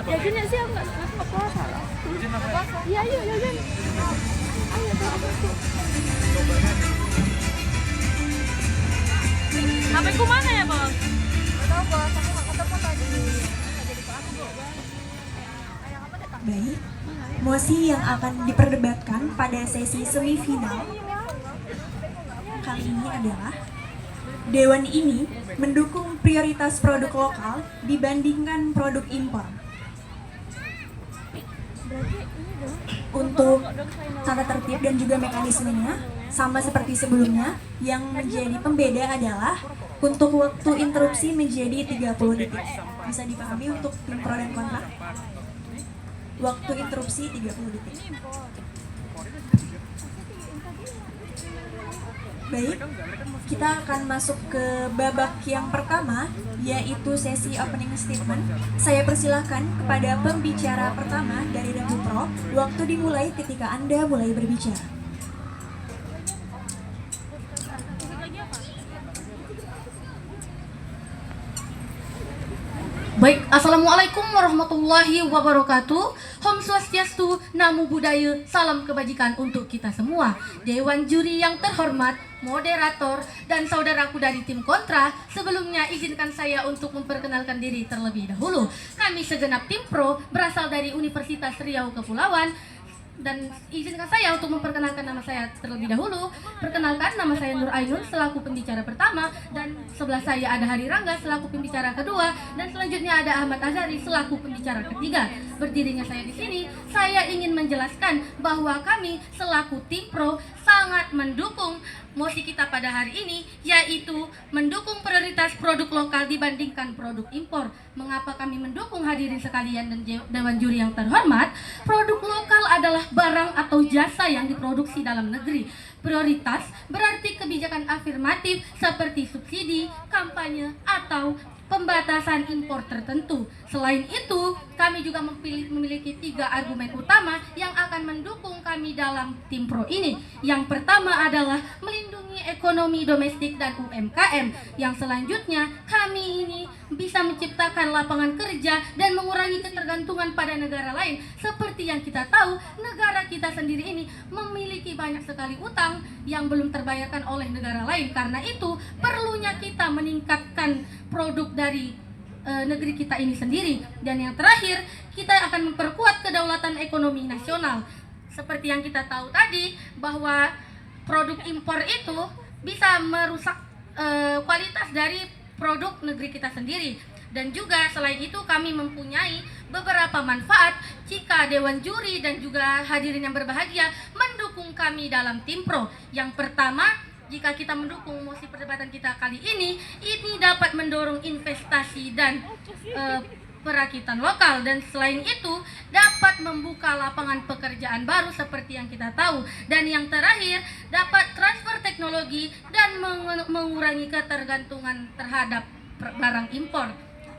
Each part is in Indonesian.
Jajan sih aku nggak puasa loh. Iya ayo jajan. Ayo tuh. HP ku mana ya bos? Nggak tahu bos, aku nggak ketemu tadi. Jadi kelas Baik, mosi yang akan diperdebatkan pada sesi semifinal kali ini adalah Dewan ini mendukung prioritas produk lokal dibandingkan produk impor. Untuk tata tertib dan juga mekanismenya sama seperti sebelumnya, yang menjadi pembeda adalah untuk waktu interupsi menjadi 30 detik. Bisa dipahami untuk tim pro dan kontra? Waktu interupsi 30 detik. Baik, kita akan masuk ke babak yang pertama, yaitu sesi opening statement. Saya persilahkan kepada pembicara pertama dari Dapur Pro. Waktu dimulai ketika Anda mulai berbicara. Baik, Assalamualaikum warahmatullahi wabarakatuh. Om Swastiastu, Namo Buddhaya, salam kebajikan untuk kita semua. Dewan juri yang terhormat, moderator, dan saudaraku dari tim kontra, sebelumnya izinkan saya untuk memperkenalkan diri terlebih dahulu. Kami segenap tim pro berasal dari Universitas Riau Kepulauan. Dan izinkan saya untuk memperkenalkan nama saya terlebih dahulu. Perkenalkan, nama saya Nur Ainun selaku pembicara pertama, dan sebelah saya ada Hari Rangga selaku pembicara kedua, dan selanjutnya ada Ahmad Azhari selaku pembicara ketiga. Berdirinya saya di sini, saya ingin menjelaskan bahwa kami selaku tim pro sangat mendukung mosi kita pada hari ini, yaitu mendukung prioritas produk lokal dibandingkan produk impor. Mengapa kami mendukung hadirin sekalian dan Dewan juri yang terhormat? Produk lokal adalah barang atau jasa yang diproduksi dalam negeri. Prioritas berarti kebijakan afirmatif seperti subsidi, kampanye, atau pembatasan impor tertentu. Selain itu, kami juga memiliki 3 argumen utama yang akan mendukung kami dalam tim pro ini. Yang pertama adalah melindungi ekonomi domestik dan UMKM. Yang selanjutnya, kami ini bisa menciptakan lapangan kerja dan mengurangi ketergantungan pada negara lain. Seperti yang kita tahu, negara kita sendiri ini memiliki banyak sekali utang yang belum terbayarkan oleh negara lain. Karena itu, perlunya kita meningkatkan produk dari negeri kita ini sendiri. Dan yang terakhir, kita akan memperkuat kedaulatan ekonomi nasional. Seperti yang kita tahu tadi, bahwa produk impor itu bisa merusak kualitas dari produk negeri kita sendiri. Dan juga selain itu kami mempunyai beberapa manfaat jika Dewan Juri dan juga hadirin yang berbahagia mendukung kami dalam tim pro. Yang pertama, jika kita mendukung mosi perdebatan kita kali ini dapat mendorong investasi dan perakitan lokal, dan selain itu dapat membuka lapangan pekerjaan baru seperti yang kita tahu. Dan yang terakhir, dapat transfer teknologi dan mengurangi ketergantungan terhadap barang impor.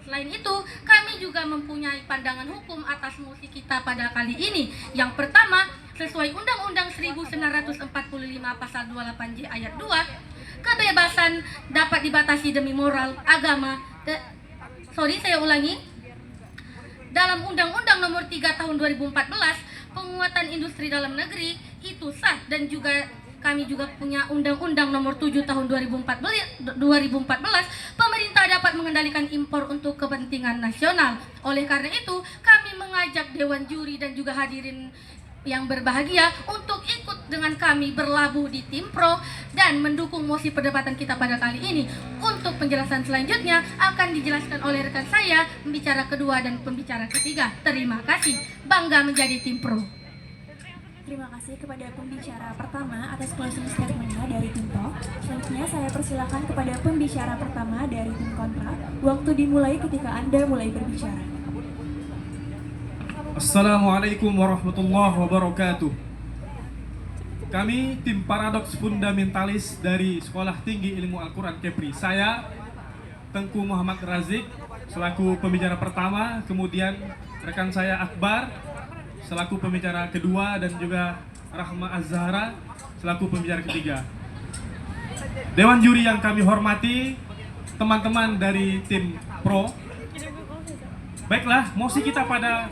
Selain itu, kami juga mempunyai pandangan hukum atas mosi kita pada kali ini. Yang pertama, sesuai Undang-Undang 1945 Pasal 28J Ayat 2, kebebasan dapat dibatasi demi moral, agama. Saya ulangi. Dalam Undang-Undang Nomor 3 Tahun 2014, penguatan industri dalam negeri itu sah, dan juga kami juga punya Undang-Undang Nomor 7 Tahun 2014, pemerintah dapat mengendalikan impor untuk kepentingan nasional. Oleh karena itu, kami mengajak Dewan Juri dan juga hadirin yang berbahagia untuk ikut dengan kami berlabuh di tim pro dan mendukung mosi perdebatan kita pada kali ini. Untuk penjelasan selanjutnya akan dijelaskan oleh rekan saya, pembicara kedua dan pembicara ketiga. Terima kasih. Bangga menjadi tim pro. Terima kasih kepada pembicara pertama atas closing statement-nya dari tim Pro. Selanjutnya saya persilakan kepada pembicara pertama dari tim Kontra. Waktu dimulai ketika Anda mulai berbicara. Assalamualaikum warahmatullahi wabarakatuh. Kami tim Paradoks Fundamentalis dari Sekolah Tinggi Ilmu Al-Quran Kepri. Saya Tengku Muhammad Razik selaku pembicara pertama, kemudian rekan saya Akbar selaku pembicara kedua, dan juga Rahma Az-Zahra selaku pembicara ketiga. Dewan juri yang kami hormati, teman-teman dari tim Pro. Baiklah, mosi kita pada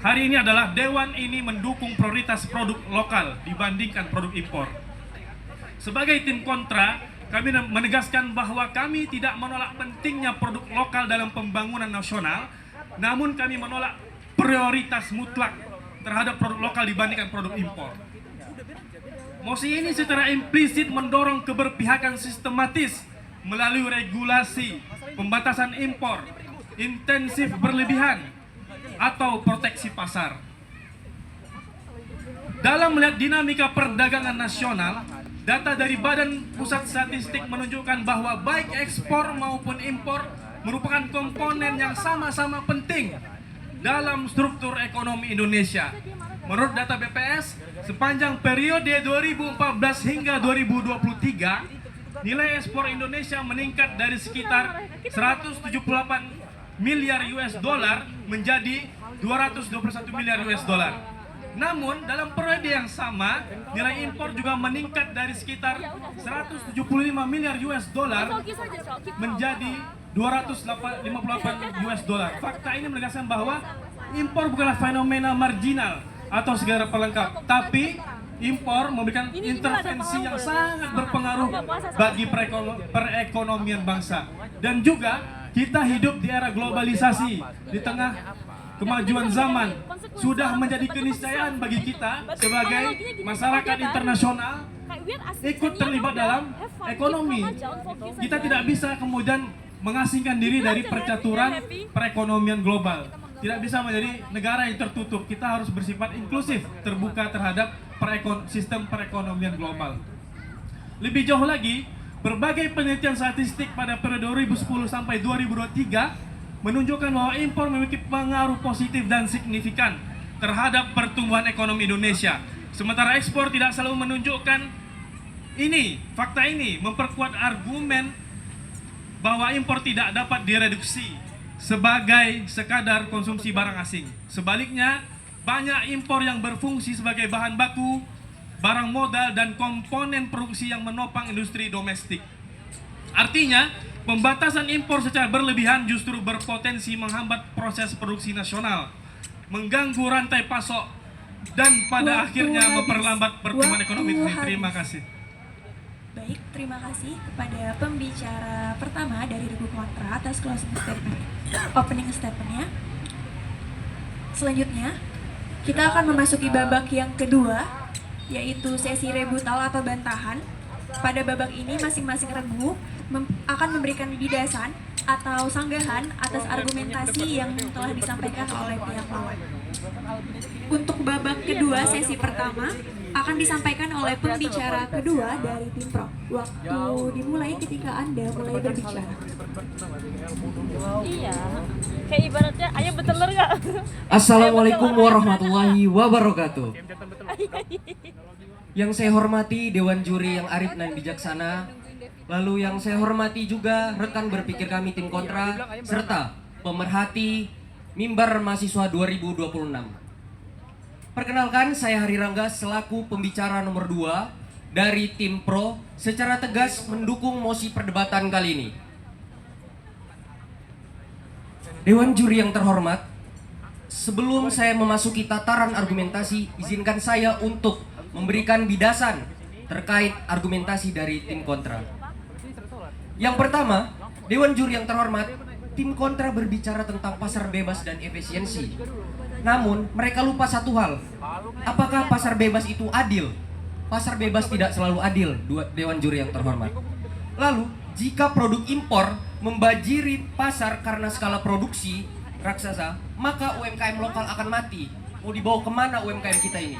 hari ini adalah Dewan ini mendukung prioritas produk lokal dibandingkan produk impor. Sebagai tim Kontra, kami menegaskan bahwa kami tidak menolak pentingnya produk lokal dalam pembangunan nasional, namun kami menolak prioritas mutlak terhadap produk lokal dibandingkan produk impor. Mosi ini secara implisit mendorong keberpihakan sistematis melalui regulasi, pembatasan impor, intensif berlebihan, atau proteksi pasar. Dalam melihat dinamika perdagangan nasional, data dari Badan Pusat Statistik menunjukkan bahwa baik ekspor maupun impor merupakan komponen yang sama-sama penting dalam struktur ekonomi Indonesia. Menurut data BPS, sepanjang periode 2014 hingga 2023, nilai ekspor Indonesia meningkat dari sekitar 178 miliar US dollar menjadi 221 miliar US dollar. Namun dalam periode yang sama, nilai impor juga meningkat dari sekitar 175 miliar US dollar menjadi 258 US dollar. Fakta ini menegaskan bahwa impor bukanlah fenomena marginal atau segala pelengkap, tapi impor memberikan intervensi yang sangat berpengaruh bagi perekonomian bangsa. Dan juga kita hidup di era globalisasi, di tengah kemajuan zaman, sudah menjadi keniscayaan bagi kita sebagai masyarakat internasional ikut terlibat dalam ekonomi. Kita tidak bisa kemudian mengasingkan diri dari percaturan perekonomian global. Tidak bisa menjadi negara yang tertutup. Kita harus bersifat inklusif, terbuka terhadap sistem perekonomian global. Lebih jauh lagi, berbagai penelitian statistik pada periode 2010 sampai 2023 menunjukkan bahwa impor memiliki pengaruh positif dan signifikan terhadap pertumbuhan ekonomi Indonesia. Sementara ekspor tidak selalu menunjukkan ini. Fakta ini memperkuat argumen bahwa impor tidak dapat direduksi sebagai sekadar konsumsi barang asing. Sebaliknya, banyak impor yang berfungsi sebagai bahan baku, barang modal, dan komponen produksi yang menopang industri domestik. Artinya, pembatasan impor secara berlebihan justru berpotensi menghambat proses produksi nasional, mengganggu rantai pasok, dan pada akhirnya memperlambat pertumbuhan ekonomi. Terima kasih. Baik, terima kasih kepada pembicara pertama dari Regu Kontra atas closing statement, opening statement-nya. Selanjutnya, kita akan memasuki babak yang kedua, yaitu sesi rebuttal atau bantahan. Pada babak ini, masing-masing regu akan memberikan bidasan atau sanggahan atas argumentasi yang telah disampaikan oleh pihak lawan. Untuk babak kedua sesi pertama akan disampaikan oleh pembicara kedua dari tim Pro. Waktu dimulai ketika Anda mulai berbicara. Iya, kayak ibaratnya ayam betelur nggak? Assalamualaikum warahmatullahi wabarakatuh. Yang saya hormati Dewan Juri yang arif dan bijaksana, lalu yang saya hormati juga rekan berpikir kami tim Kontra, serta pemerhati Mimbar Mahasiswa 2026. Perkenalkan, saya Hari Rangga selaku pembicara nomor 2 dari tim Pro secara tegas mendukung mosi perdebatan kali ini. Dewan Juri yang terhormat, sebelum saya memasuki tataran argumentasi, izinkan saya untuk memberikan bidasan terkait argumentasi dari tim Kontra. Yang pertama, Dewan Juri yang terhormat, tim Kontra berbicara tentang pasar bebas dan efisiensi. Namun, mereka lupa satu hal. Apakah pasar bebas itu adil? Pasar bebas tidak selalu adil, Dewan Juri yang terhormat. Lalu, jika produk impor membajiri pasar karena skala produksi raksasa, maka UMKM lokal akan mati. Mau dibawa kemana UMKM kita ini?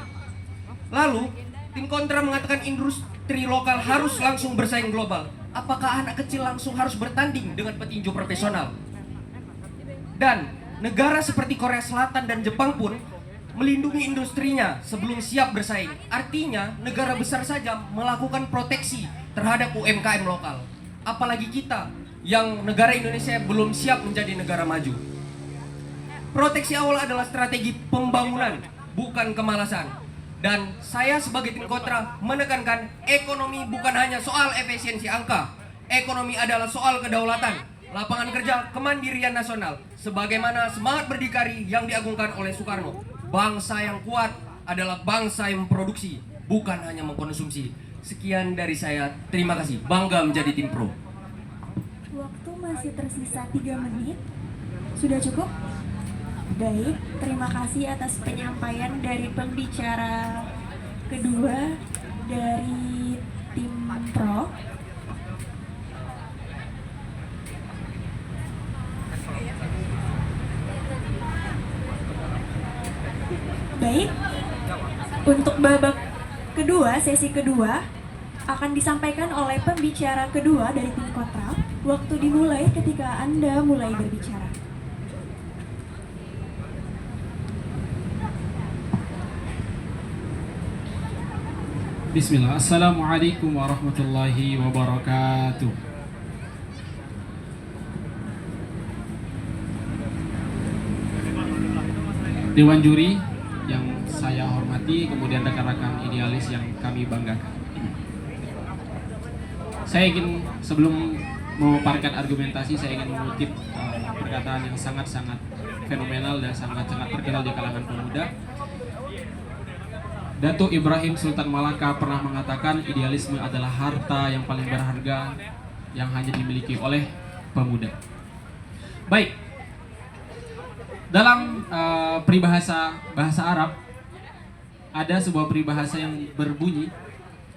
Lalu, tim kontra mengatakan industri lokal harus langsung bersaing global. Apakah anak kecil langsung harus bertanding dengan petinju profesional? Dan negara seperti Korea Selatan dan Jepang pun melindungi industrinya sebelum siap bersaing. Artinya, negara besar saja melakukan proteksi terhadap UMKM lokal. Apalagi kita yang negara Indonesia belum siap menjadi negara maju. Proteksi awal adalah strategi pembangunan, bukan kemalasan. Dan saya sebagai tim kontra menekankan ekonomi bukan hanya soal efisiensi angka. Ekonomi adalah soal kedaulatan, lapangan kerja, kemandirian nasional. Sebagaimana semangat berdikari yang diagungkan oleh Soekarno. Bangsa yang kuat adalah bangsa yang memproduksi, bukan hanya mengkonsumsi. Sekian dari saya, terima kasih. Bangga menjadi tim pro. Waktu masih tersisa 3 menit. Sudah cukup? Baik, terima kasih atas penyampaian dari pembicara kedua dari tim pro. Baik, untuk babak kedua, sesi kedua akan disampaikan oleh pembicara kedua dari tim kontra. Waktu dimulai ketika Anda mulai berbicara. Bismillah. Assalamualaikum warahmatullahi wabarakatuh. Dewan juri yang saya hormati, kemudian rekan-rekan idealis yang kami banggakan. Saya ingin, sebelum memaparkan argumentasi, saya ingin mengutip perkataan yang sangat-sangat fenomenal dan sangat-sangat terkenal di kalangan pemuda. Datuk Ibrahim Sultan Malaka pernah mengatakan idealisme adalah harta yang paling berharga yang hanya dimiliki oleh pemuda. Baik, dalam peribahasa bahasa Arab ada sebuah peribahasa yang berbunyi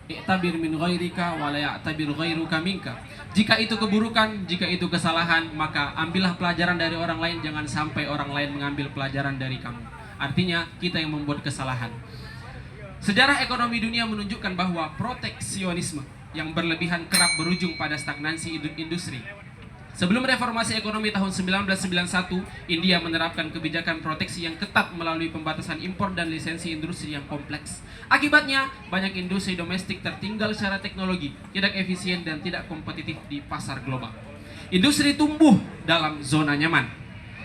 i'tabir min ghairika wa la ya'tabir ghairuka minka. Jika itu keburukan, jika itu kesalahan, maka ambillah pelajaran dari orang lain, jangan sampai orang lain mengambil pelajaran dari kamu. Artinya kita yang membuat kesalahan. Sejarah ekonomi dunia menunjukkan bahwa proteksionisme yang berlebihan kerap berujung pada stagnansi industri. Sebelum reformasi ekonomi tahun 1991, India menerapkan kebijakan proteksi yang ketat melalui pembatasan impor dan lisensi industri yang kompleks. Akibatnya, banyak industri domestik tertinggal secara teknologi, tidak efisien dan tidak kompetitif di pasar global. Industri tumbuh dalam zona nyaman,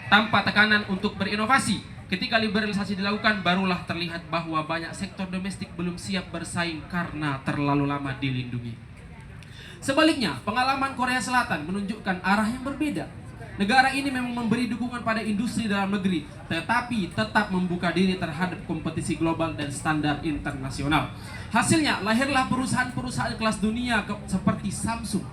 tanpa tekanan untuk berinovasi. Ketika liberalisasi dilakukan, barulah terlihat bahwa banyak sektor domestik belum siap bersaing karena terlalu lama dilindungi. Sebaliknya, pengalaman Korea Selatan menunjukkan arah yang berbeda. Negara ini memang memberi dukungan pada industri dalam negeri, tetapi tetap membuka diri terhadap kompetisi global dan standar internasional. Hasilnya, lahirlah perusahaan-perusahaan kelas dunia seperti Samsung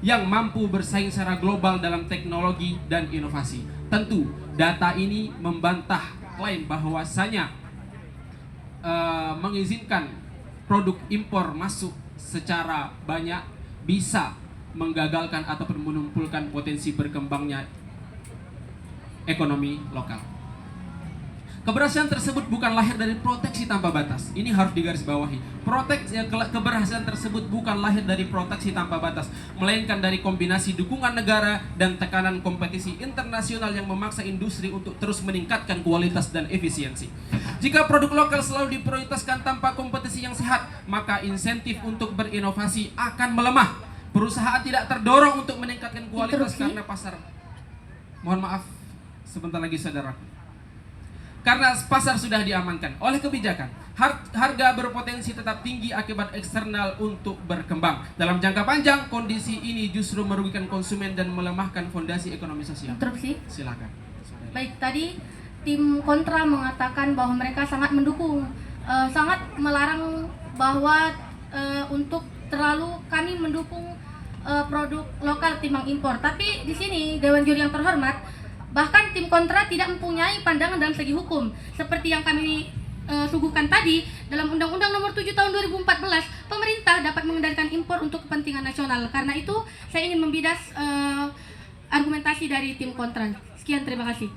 yang mampu bersaing secara global dalam teknologi dan inovasi. Tentu, data ini membantah klaim bahwasanya mengizinkan produk impor masuk secara banyak bisa menggagalkan ataupun menumpulkan potensi berkembangnya ekonomi lokal. Keberhasilan tersebut bukan lahir dari proteksi tanpa batas. Ini harus digarisbawahi. Keberhasilan tersebut bukan lahir dari proteksi tanpa batas, melainkan dari kombinasi dukungan negara dan tekanan kompetisi internasional yang memaksa industri untuk terus meningkatkan kualitas dan efisiensi. Jika produk lokal selalu diprioritaskan tanpa kompetisi yang sehat, maka insentif untuk berinovasi akan melemah. Perusahaan tidak terdorong untuk meningkatkan kualitas karena pasar. Mohon maaf, sebentar lagi saudara. Karena pasar sudah diamankan oleh kebijakan, harga berpotensi tetap tinggi akibat eksternal untuk berkembang. Dalam jangka panjang, kondisi ini justru merugikan konsumen dan melemahkan fondasi ekonomi sosial. Interupsi. Silakan. Baik, tadi tim kontra mengatakan bahwa mereka sangat mendukung, sangat melarang bahwa untuk terlalu kami mendukung produk lokal timbang impor. Tapi di sini Dewan Juri yang terhormat, bahkan tim kontra tidak mempunyai pandangan dalam segi hukum. Seperti yang kami suguhkan tadi, dalam Undang-Undang Nomor 7 Tahun 2014, pemerintah dapat mengendalikan impor untuk kepentingan nasional. Karena itu, saya ingin membidas argumentasi dari tim kontra. Sekian, terima kasih.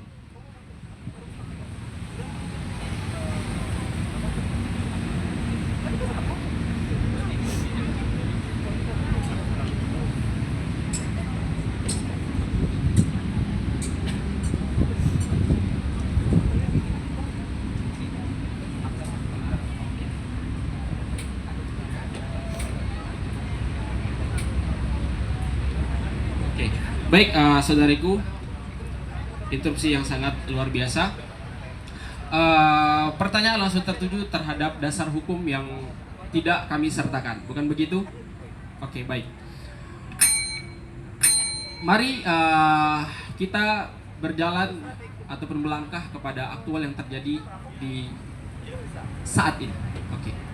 Baik, saudariku, interupsi yang sangat luar biasa. Pertanyaan langsung tertuju terhadap dasar hukum yang tidak kami sertakan, bukan begitu? Oke, baik. Mari kita berjalan ataupun melangkah kepada aktual yang terjadi di saat ini. Oke.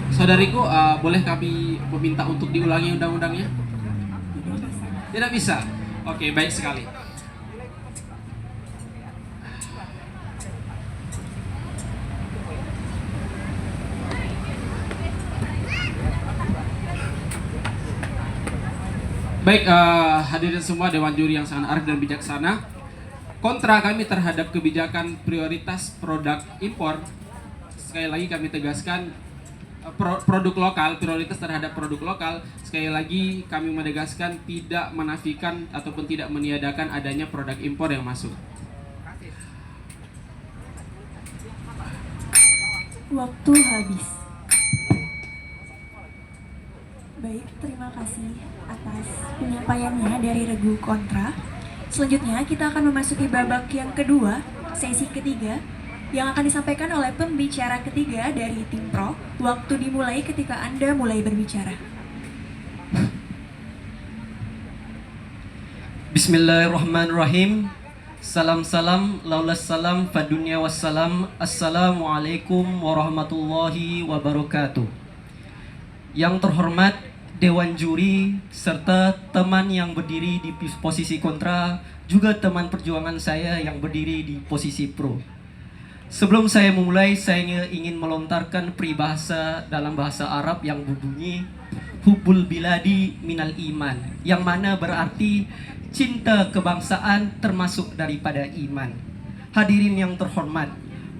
Saudariku, boleh kami meminta untuk diulangi undang-undangnya? Tidak bisa. Oke, baik sekali. Baik, hadirin semua Dewan Juri yang sangat arif dan bijaksana. Kontra kami terhadap kebijakan prioritas produk impor. Sekali lagi kami tegaskan, produk lokal, prioritas terhadap produk lokal. Sekali lagi kami menegaskan tidak menafikan ataupun tidak meniadakan adanya produk impor yang masuk. Waktu habis. Baik, terima kasih atas penyampaiannya dari Regu Kontra. Selanjutnya kita akan memasuki babak yang kedua, sesi ketiga, yang akan disampaikan oleh pembicara ketiga dari tim Pro. Waktu dimulai ketika Anda mulai berbicara. Bismillahirrahmanirrahim. Salam laulas salam fadunya wassalam. Assalamualaikum warahmatullahi wabarakatuh. Yang terhormat Dewan Juri serta teman yang berdiri di posisi kontra, juga teman perjuangan saya yang berdiri di posisi pro. Sebelum saya memulai, saya ingin melontarkan peribahasa dalam bahasa Arab yang berbunyi Hubbul biladi minal iman, yang mana berarti cinta kebangsaan termasuk daripada iman. Hadirin yang terhormat,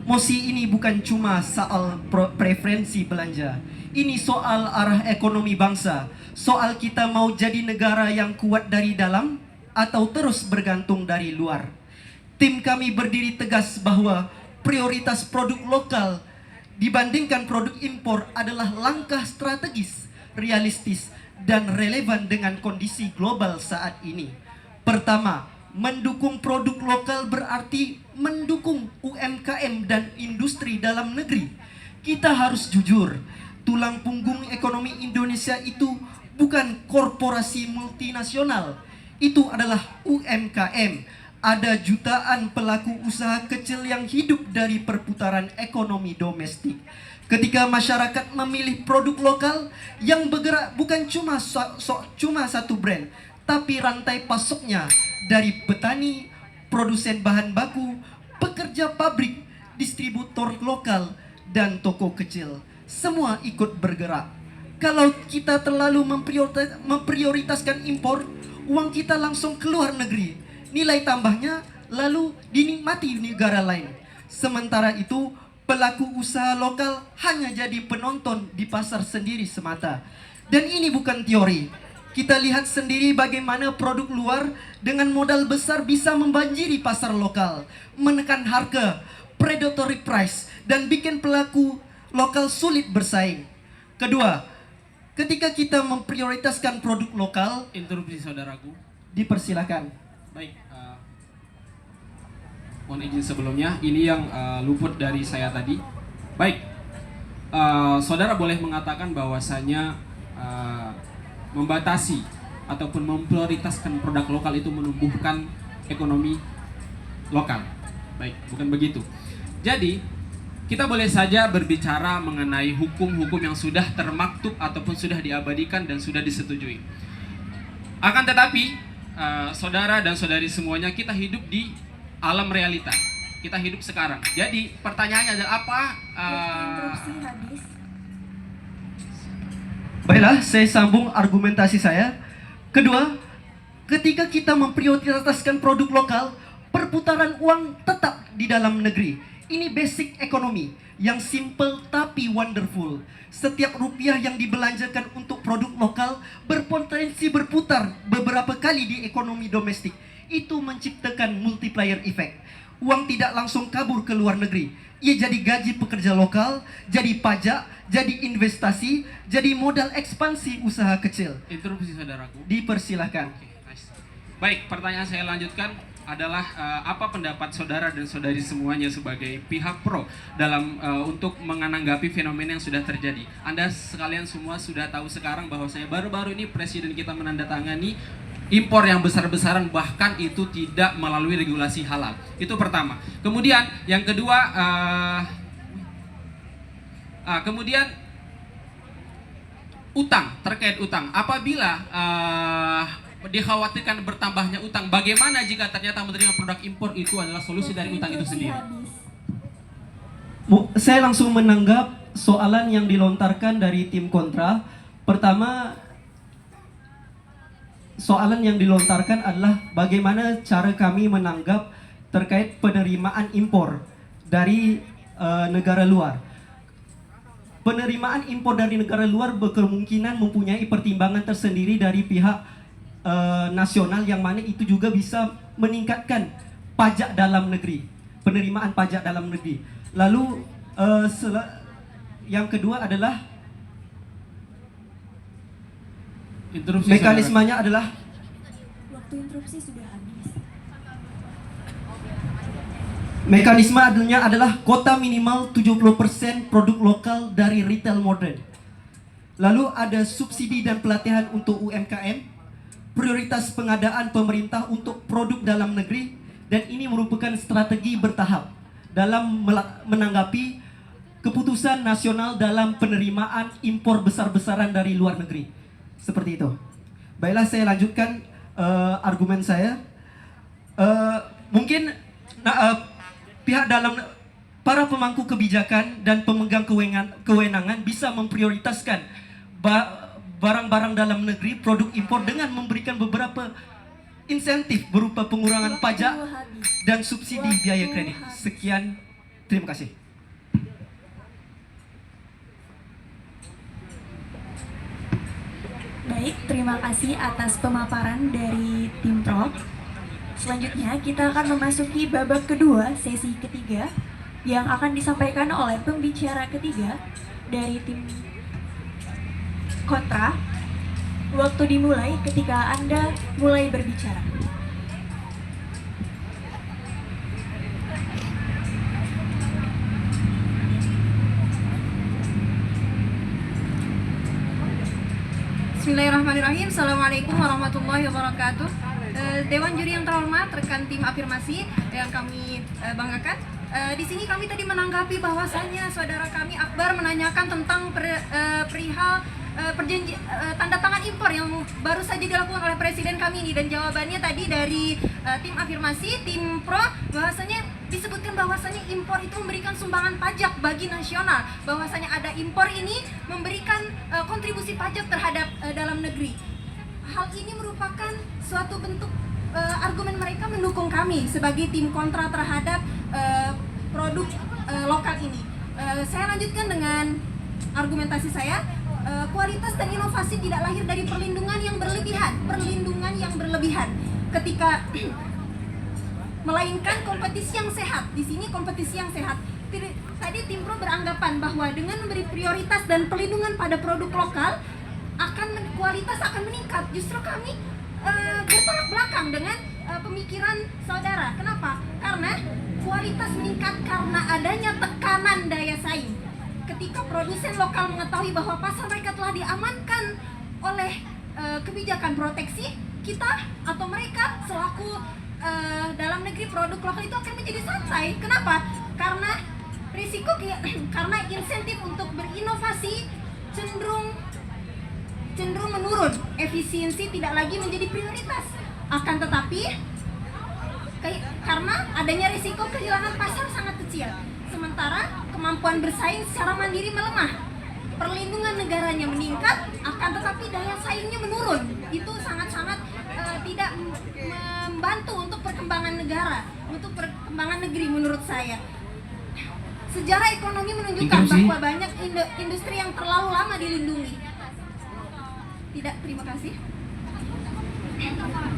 mosi ini bukan cuma soal preferensi belanja. Ini soal arah ekonomi bangsa, soal kita mau jadi negara yang kuat dari dalam atau terus bergantung dari luar. Tim kami berdiri tegas bahwa prioritas produk lokal dibandingkan produk impor adalah langkah strategis, realistis, dan relevan dengan kondisi global saat ini. Pertama, mendukung produk lokal berarti mendukung UMKM dan industri dalam negeri. Kita harus jujur, tulang punggung ekonomi Indonesia itu bukan korporasi multinasional, itu adalah UMKM. Ada jutaan pelaku usaha kecil yang hidup dari perputaran ekonomi domestik. Ketika masyarakat memilih produk lokal yang bergerak bukan cuma satu brand, tapi rantai pasoknya dari petani, produsen bahan baku, pekerja pabrik, distributor lokal, dan toko kecil. Semua ikut bergerak. Kalau kita terlalu memprioritaskan impor, uang kita langsung keluar negeri. Nilai tambahnya lalu dinikmati negara lain. Sementara itu, pelaku usaha lokal hanya jadi penonton di pasar sendiri semata. Dan ini bukan teori. Kita lihat sendiri bagaimana produk luar dengan modal besar bisa membanjiri pasar lokal, menekan harga, predatory price, dan bikin pelaku lokal sulit bersaing. Kedua, ketika kita memprioritaskan produk lokal, Interupsi saudaraku. dipersilakan. Baik, mohon izin sebelumnya, ini yang luput dari saya tadi. Baik, saudara boleh mengatakan bahwasanya membatasi ataupun memprioritaskan produk lokal itu menumbuhkan ekonomi lokal. Baik, bukan begitu. Jadi kita boleh saja berbicara mengenai hukum-hukum yang sudah termaktub ataupun sudah diabadikan dan sudah disetujui. Akan tetapi, saudara dan saudari semuanya, kita hidup di alam realita. Kita hidup sekarang. Jadi pertanyaannya adalah apa? Interupsi habis. Baiklah, saya sambung argumentasi saya. Kedua, ketika kita memprioritaskan produk lokal, perputaran uang tetap di dalam negeri. Ini basic ekonomi yang simple tapi wonderful. Setiap rupiah yang dibelanjakan untuk produk lokal berpotensi berputar beberapa kali di ekonomi domestik. Itu menciptakan multiplier effect. uang tidak langsung kabur ke luar negeri. Ia jadi gaji pekerja lokal, jadi pajak, jadi investasi, jadi modal ekspansi usaha kecil. Interupsi saudaraku. Dipersilahkan. Oke, nice. Baik, pertanyaan saya lanjutkan adalah apa pendapat saudara dan saudari semuanya sebagai pihak pro dalam untuk menanggapi fenomena yang sudah terjadi. Anda sekalian semua sudah tahu sekarang bahwa saya baru-baru ini presiden kita menandatangani impor yang besar-besaran, bahkan itu tidak melalui regulasi halal. Itu pertama. Kemudian yang kedua, kemudian utang, terkait utang. Apabila dikhawatirkan bertambahnya utang, bagaimana jika ternyata menerima produk impor itu adalah solusi dari utang itu sendiri? Saya langsung menanggap soalan yang dilontarkan dari tim kontra. Pertama, soalan yang dilontarkan adalah bagaimana cara kami menanggap terkait penerimaan impor dari negara luar. Penerimaan impor dari negara luar berkemungkinan mempunyai pertimbangan tersendiri dari pihak nasional, yang mana itu juga bisa meningkatkan pajak dalam negeri, penerimaan pajak dalam negeri. Lalu yang kedua adalah Interupsi mekanismenya adalah Waktu interupsi sudah habis. mekanisme adanya adalah kota minimal 70% produk lokal dari retail modern. Lalu ada subsidi dan pelatihan untuk UMKM, prioritas pengadaan pemerintah untuk produk dalam negeri, dan ini merupakan strategi bertahap dalam menanggapi keputusan nasional dalam penerimaan impor besar-besaran dari luar negeri. Seperti itu. Baiklah, saya lanjutkan argumen saya. Mungkin pihak dalam para pemangku kebijakan dan pemegang kewenangan bisa memprioritaskan barang-barang dalam negeri, produk impor, dengan memberikan beberapa insentif berupa pengurangan pajak dan subsidi biaya kredit. Sekian, terima kasih. Baik, terima kasih atas pemaparan dari tim pro. Selanjutnya kita akan memasuki babak kedua, sesi ketiga, yang akan disampaikan oleh pembicara ketiga dari tim kontra. Waktu dimulai ketika Anda mulai berbicara. Bismillahirrahmanirrahim. Assalamualaikum warahmatullahi wabarakatuh. Dewan juri yang terhormat, rekan tim afirmasi yang kami banggakan. Di sini kami tadi menanggapi bahwasannya saudara kami Akbar menanyakan tentang perihal tanda tangan impor yang baru saja dilakukan oleh presiden kami ini, dan jawabannya tadi dari tim afirmasi, tim pro, bahwasanya disebutkan bahwasanya impor itu memberikan sumbangan pajak bagi nasional, bahwasanya ada impor ini memberikan kontribusi pajak terhadap dalam negeri. Hal ini merupakan suatu bentuk argumen mereka mendukung kami sebagai tim kontra terhadap produk lokal ini. Saya lanjutkan dengan argumentasi saya. Kualitas dan inovasi tidak lahir dari perlindungan yang berlebihan ketika melainkan kompetisi yang sehat. Di sini kompetisi yang sehat. Tadi tim pro beranggapan bahwa dengan memberi prioritas dan perlindungan pada produk lokal, kualitas akan meningkat. Justru kami bertolak belakang dengan pemikiran saudara. Kenapa? Karena kualitas meningkat karena adanya tekanan daya saing. Ketika produsen lokal mengetahui bahwa pasar mereka telah diamankan oleh kebijakan proteksi, kita atau mereka selaku dalam negeri produk lokal itu akan menjadi santai. Kenapa? Karena risiko, karena insentif untuk berinovasi cenderung menurun, efisiensi tidak lagi menjadi prioritas. Akan tetapi karena adanya risiko kehilangan pasar sangat kecil, sementara kemampuan bersaing secara mandiri melemah, perlindungan negaranya meningkat, akan tetapi daya saingnya menurun. Itu sangat-sangat tidak membantu untuk perkembangan negara, untuk perkembangan negeri menurut saya. Sejarah ekonomi menunjukkan bahwa banyak industri yang terlalu lama dilindungi. Tidak, terima kasih.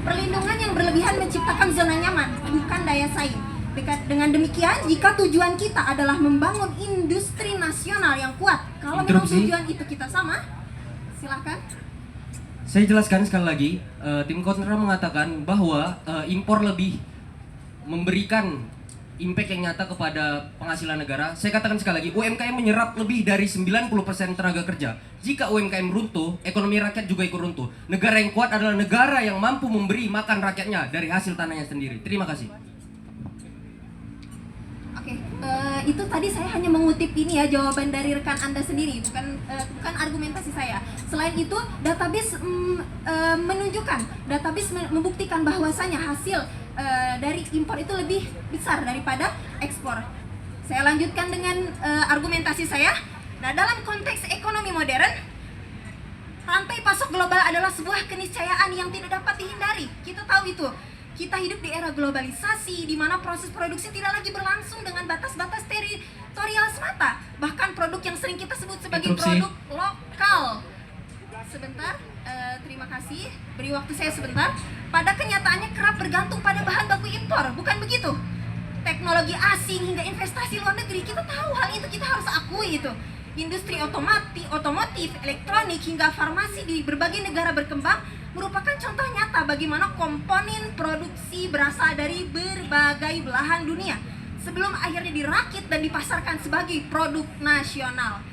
Perlindungan yang berlebihan menciptakan zona nyaman, bukan daya saing. Dengan demikian, jika tujuan kita adalah membangun industri nasional yang kuat, kalau memang Interupsi. tujuan itu kita sama, silahkan. Saya jelaskan sekali lagi, tim kontra mengatakan bahwa impor lebih memberikan impact yang nyata kepada penghasilan negara. Saya katakan sekali lagi, UMKM menyerap lebih dari 90% tenaga kerja. Jika UMKM runtuh, ekonomi rakyat juga ikut runtuh. Negara yang kuat adalah negara yang mampu memberi makan rakyatnya dari hasil tanahnya sendiri. Terima kasih. Oke, itu tadi saya hanya mengutip ini ya, jawaban dari rekan Anda sendiri, bukan argumentasi saya. Selain itu, database menunjukkan, database membuktikan bahwasanya hasil dari impor itu lebih besar daripada ekspor. Saya lanjutkan dengan argumentasi saya. Nah, dalam konteks ekonomi modern, rantai pasok global adalah sebuah keniscayaan yang tidak dapat dihindari. Kita tahu itu. Kita hidup di era globalisasi di mana proses produksi tidak lagi berlangsung dengan batas-batas teritorial semata. Bahkan produk yang sering kita sebut sebagai produk lokal. Sebentar, terima kasih. Beri waktu saya sebentar. Pada kenyataannya kerap bergantung pada bahan baku impor, bukan begitu? Teknologi asing hingga investasi luar negeri, kita tahu hal itu, kita harus akui itu. Industri otomotif, elektronik hingga farmasi di berbagai negara berkembang merupakan contoh nyata bagaimana komponen produksi berasal dari berbagai belahan dunia sebelum akhirnya dirakit dan dipasarkan sebagai produk nasional.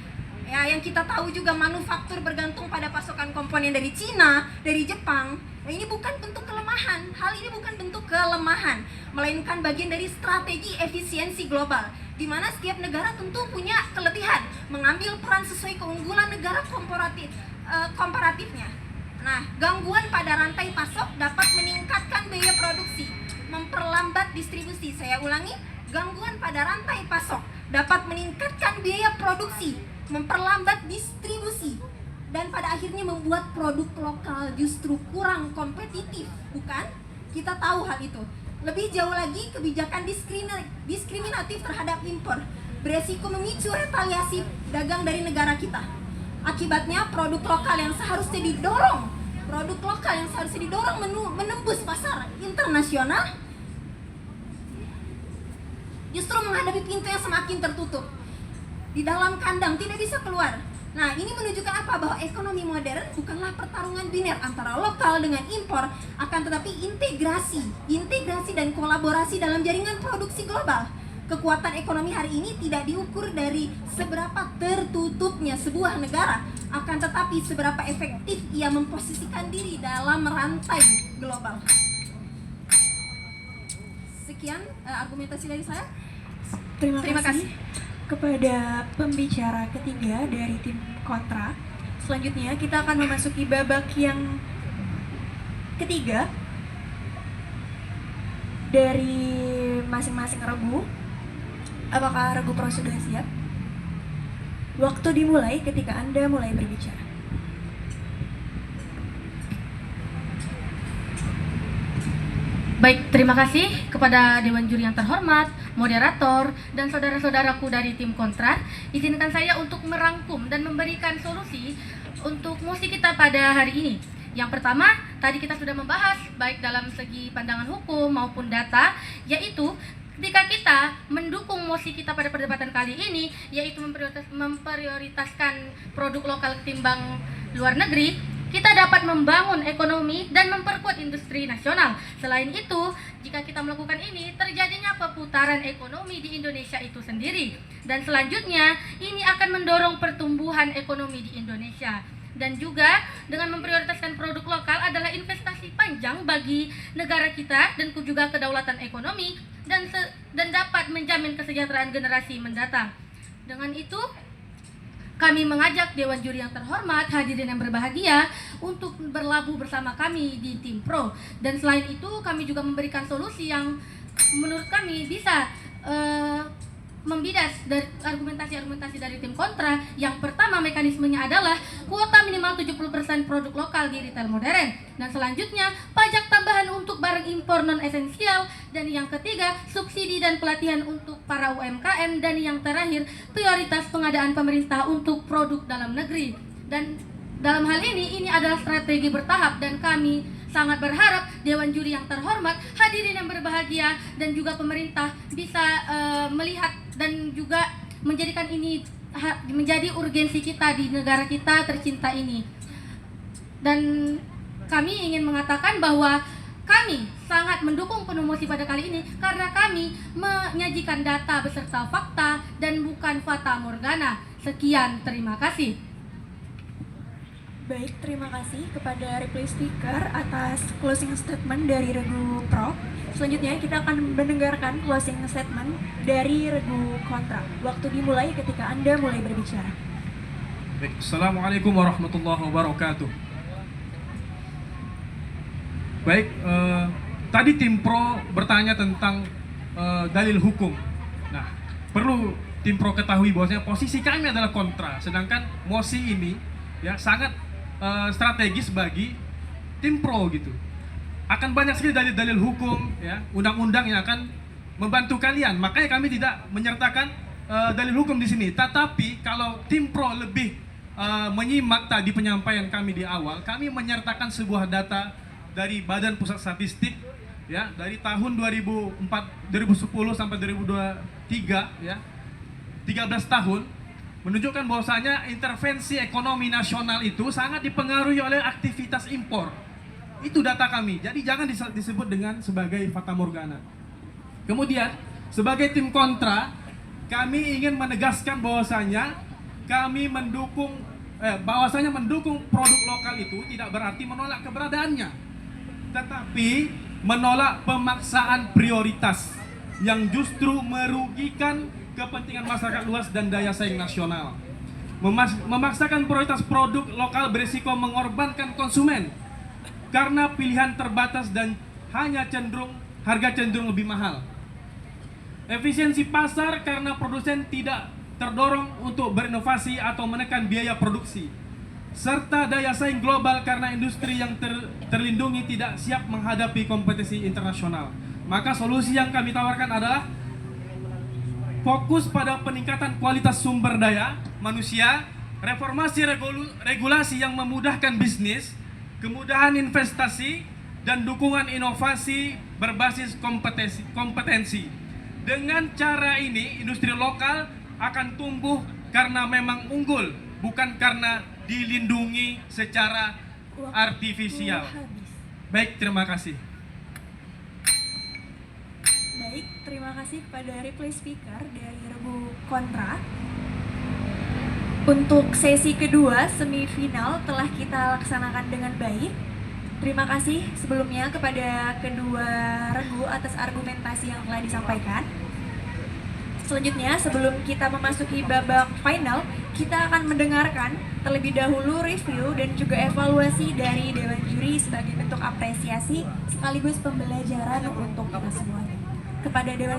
Ya, yang kita tahu juga manufaktur bergantung pada pasokan komponen dari Cina, dari Jepang. Nah, ini bukan bentuk kelemahan. Hal ini bukan bentuk kelemahan, melainkan bagian dari strategi efisiensi global, di mana setiap negara tentu punya kelebihan, mengambil peran sesuai keunggulan negara komparatifnya. Nah, gangguan pada rantai pasok dapat meningkatkan biaya produksi, memperlambat distribusi. Saya ulangi, gangguan pada rantai pasok dapat meningkatkan biaya produksi, memperlambat distribusi, dan pada akhirnya membuat produk lokal justru kurang kompetitif, bukan? Kita tahu hal itu. Lebih jauh lagi, kebijakan diskriminatif terhadap impor beresiko memicu retaliasi dagang dari negara kita. Akibatnya produk lokal yang seharusnya didorong menembus pasar internasional justru menghadapi pintu yang semakin tertutup. Di dalam kandang tidak bisa keluar. Nah, ini menunjukkan apa? Bahwa ekonomi modern bukanlah pertarungan biner antara lokal dengan impor, akan tetapi integrasi dan kolaborasi dalam jaringan produksi global. Kekuatan ekonomi hari ini tidak diukur dari seberapa tertutupnya sebuah negara, akan tetapi seberapa efektif ia memposisikan diri dalam rantai global. Sekian argumentasi dari saya. Terima kasih kepada pembicara ketiga dari tim kontra. Selanjutnya kita akan memasuki babak yang ketiga dari masing-masing regu. Apakah regu pro sudah siap? Waktu dimulai ketika Anda mulai berbicara. Baik, terima kasih kepada Dewan Juri yang terhormat, moderator, dan saudara-saudaraku dari tim kontra. Izinkan saya untuk merangkum dan memberikan solusi untuk mosi kita pada hari ini. Yang pertama, tadi kita sudah membahas baik dalam segi pandangan hukum maupun data, yaitu ketika kita mendukung mosi kita pada perdebatan kali ini, yaitu memprioritaskan produk lokal ketimbang luar negeri, kita dapat membangun ekonomi dan memperkuat industri nasional. Selain itu, jika kita melakukan ini, terjadinya perputaran ekonomi di Indonesia itu sendiri. Dan selanjutnya, ini akan mendorong pertumbuhan ekonomi di Indonesia. Dan juga dengan memprioritaskan produk lokal adalah investasi panjang bagi negara kita dan juga kedaulatan ekonomi dan dapat menjamin kesejahteraan generasi mendatang. Dengan itu, kami mengajak Dewan Juri yang terhormat, hadirin yang berbahagia, untuk berlabuh bersama kami di tim pro. Dan selain itu, kami juga memberikan solusi yang menurut kami bisa membidas dari argumentasi dari tim kontra. Yang pertama, mekanismenya adalah kuota minimal 70% produk lokal di retail modern. Dan selanjutnya, pajak tambahan untuk barang impor non-esensial. Dan yang ketiga, subsidi dan pelatihan untuk para UMKM. Dan yang terakhir, prioritas pengadaan pemerintah untuk produk dalam negeri. Dan dalam hal ini adalah strategi bertahap dan kami sangat berharap Dewan Juri yang terhormat, hadirin yang berbahagia, dan juga pemerintah bisa melihat dan juga menjadikan ini menjadi urgensi kita di negara kita tercinta ini. Dan kami ingin mengatakan bahwa kami sangat mendukung penuh mosi pada kali ini karena kami menyajikan data beserta fakta dan bukan fata morgana. Sekian, terima kasih. Baik, terima kasih kepada reply speaker atas closing statement dari Regu Pro. Selanjutnya kita akan mendengarkan closing statement dari Regu Kontra. Waktu dimulai ketika Anda mulai berbicara. Baik, Assalamualaikum warahmatullahi wabarakatuh. Baik, tadi tim pro bertanya tentang dalil hukum. Nah, perlu tim pro ketahui bahwasanya posisi kami adalah kontra, sedangkan mosi ini ya sangat strategis bagi tim pro gitu. Akan banyak sekali dalil-dalil hukum, ya, undang-undang yang akan membantu kalian. Makanya kami tidak menyertakan dalil hukum di sini. Tetapi kalau tim pro lebih menyimak tadi penyampaian kami di awal, kami menyertakan sebuah data dari Badan Pusat Statistik, ya, dari tahun 2010 sampai 2023, ya, 13 tahun, menunjukkan bahwasanya intervensi ekonomi nasional itu sangat dipengaruhi oleh aktivitas impor. Itu data kami, jadi jangan disebut dengan sebagai fata morgana. Kemudian, sebagai tim kontra, kami ingin menegaskan bahwasanya kami mendukung produk lokal itu tidak berarti menolak keberadaannya, tetapi menolak pemaksaan prioritas yang justru merugikan kepentingan masyarakat luas dan daya saing nasional. Memaksakan prioritas produk lokal berisiko mengorbankan konsumen karena pilihan terbatas dan harga cenderung lebih mahal. Efisiensi pasar karena produsen tidak terdorong untuk berinovasi atau menekan biaya produksi, serta daya saing global karena industri yang terlindungi tidak siap menghadapi kompetisi internasional. Maka solusi yang kami tawarkan adalah fokus pada peningkatan kualitas sumber daya manusia, reformasi regulasi yang memudahkan bisnis, kemudahan investasi, dan dukungan inovasi berbasis kompetensi. Dengan cara ini, industri lokal akan tumbuh karena memang unggul, bukan karena dilindungi secara artifisial. Baik, terima kasih. Baik, terima kasih kepada reply speaker dari Regu Kontra. Untuk sesi kedua, semifinal telah kita laksanakan dengan baik. Terima kasih sebelumnya kepada kedua regu atas argumentasi yang telah disampaikan. Selanjutnya, sebelum kita memasuki babak final, kita akan mendengarkan terlebih dahulu review dan juga evaluasi dari Dewan Juri sebagai bentuk apresiasi sekaligus pembelajaran untuk kita semuanya. Kepada Dewan